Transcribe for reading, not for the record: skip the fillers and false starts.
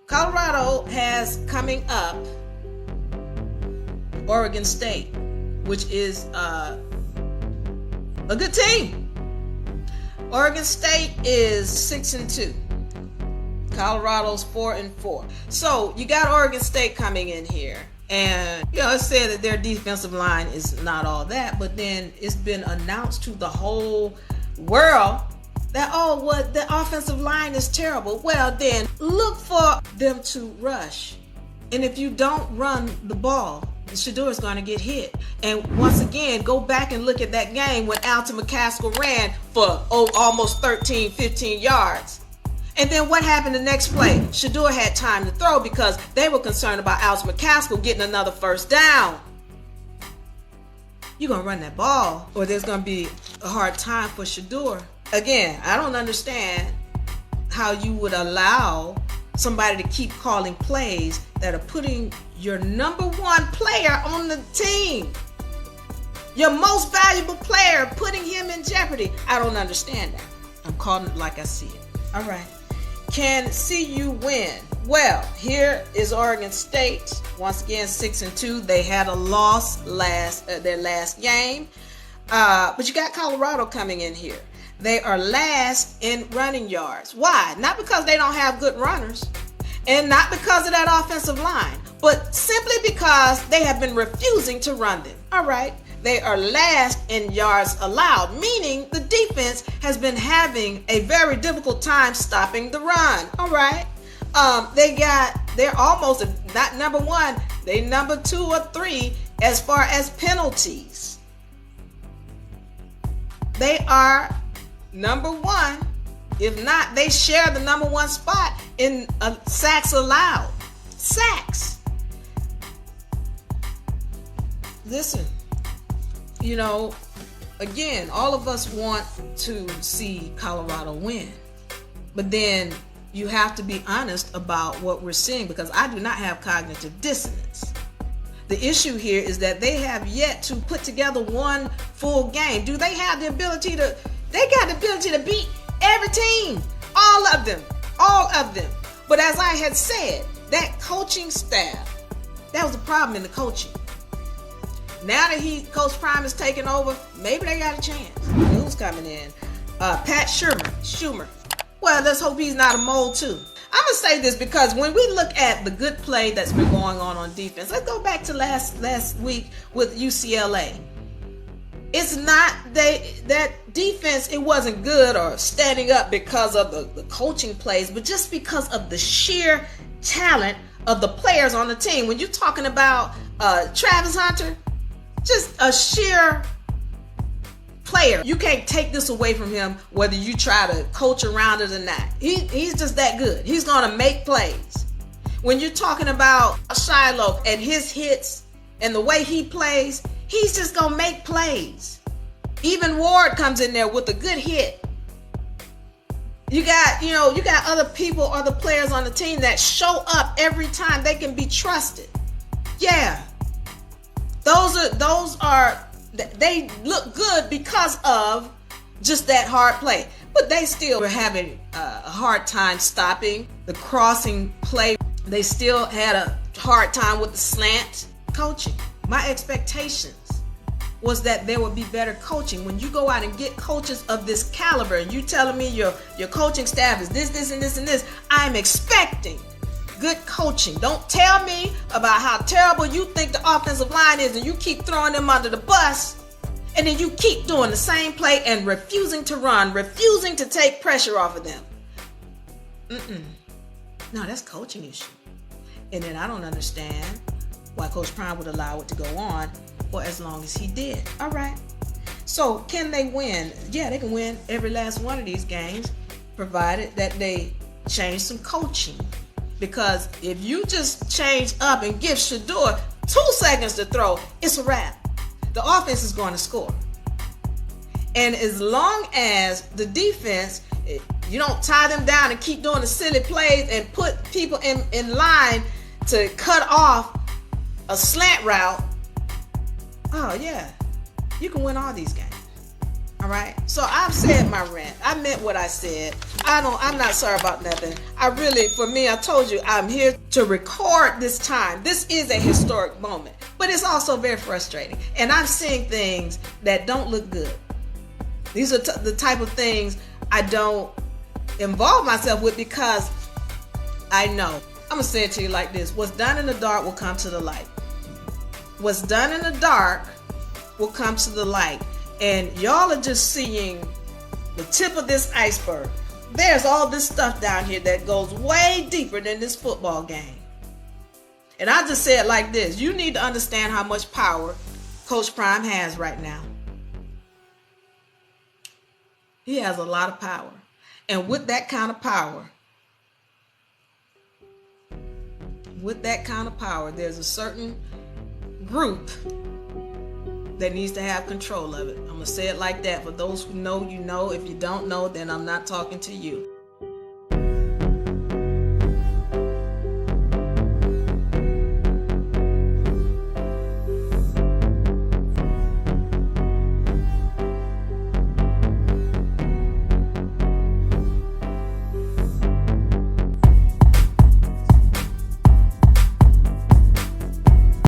Colorado has coming up Oregon State, which is a good team. Oregon State is 6-2. Colorado's 4-4. So you got Oregon State coming in here. And, it said that their defensive line is not all that, but then it's been announced to the whole world that, the offensive line is terrible. Well, then look for them to rush. And if you don't run the ball, Shedeur is going to get hit. And once again, go back and look at that game when Alton McCaskill ran for almost 13, 15 yards. And then what happened the next play? Shedeur had time to throw because they were concerned about Alton McCaskill getting another first down. You're going to run that ball or there's going to be a hard time for Shedeur. Again, I don't understand how you would allow somebody to keep calling plays that are putting your number one player on the team, your most valuable player, putting him in jeopardy. I don't understand that. I'm calling it like I see it. All right. Can CU win? Well, here is Oregon State. Once again, 6-2. They had a loss their last game. But you got Colorado coming in here. They are last in running yards. Why? Not because they don't have good runners and not because of that offensive line, but simply because they have been refusing to run them. All right. They are last in yards allowed, meaning the defense has been having a very difficult time stopping the run. All right. They're almost not number one. They number 2 or 3 as far as penalties. They are number 1. If not, they share the number 1 spot in sacks allowed. Sacks. Listen. Again, all of us want to see Colorado win. But then you have to be honest about what we're seeing because I do not have cognitive dissonance. The issue here is that they have yet to put together one full game. Do they have the ability to? They got the ability to beat every team. All of them. But as I had said, that coaching staff, that was the problem in the coaching. Now that Coach Prime is taking over, maybe they got a chance. Who's coming in? Pat Schumer. Well, let's hope he's not a mole too. I'm going to say this because when we look at the good play that's been going on defense, let's go back to last week with UCLA. It's not that defense, it wasn't good or standing up because of the coaching plays, but just because of the sheer talent of the players on the team. When you're talking about Travis Hunter, just a sheer player. You can't take this away from him whether you try to coach around it or not. He's just that good. He's going to make plays. When you're talking about Shiloh and his hits and the way he plays, he's just going to make plays. Even Ward comes in there with a good hit. You got other people, other players on the team that show up every time. They can be trusted. Yeah. They look good because of just that hard play. But they still were having a hard time stopping the crossing play. They still had a hard time with the slant coaching. My expectations was that there would be better coaching. When you go out and get coaches of this caliber and you telling me your coaching staff is this, and this, I'm expecting good coaching. Don't tell me about how terrible you think the offensive line is and you keep throwing them under the bus and then you keep doing the same play and refusing to run, refusing to take pressure off of them. No, that's coaching issue. And then I don't understand why Coach Prime would allow it to go on for as long as he did. All right. So can they win? Yeah, they can win every last one of these games, provided that they change some coaching. Because if you just change up and give Shedeur 2 seconds to throw, it's a wrap. The offense is going to score. And as long as the defense, you don't tie them down and keep doing the silly plays and put people in line to cut off a slant route, oh yeah, you can win all these games. All right. So I've said my rant. I meant what I said. I'm not sorry about nothing. For me, I told you I'm here to record this time. This is a historic moment, but it's also very frustrating. And I'm seeing things that don't look good. These are the type of things I don't involve myself with because I know. I'm going to say it to you like this. What's done in the dark will come to the light. What's done in the dark will come to the light. And y'all are just seeing the tip of this iceberg. There's all this stuff down here that goes way deeper than this football game. And I just say it like this. You need to understand how much power Coach Prime has right now. He has a lot of power. And with that kind of power, there's a certain group that needs to have control of it. I'm going to say it like that. For those who know, you know. If you don't know, then I'm not talking to you.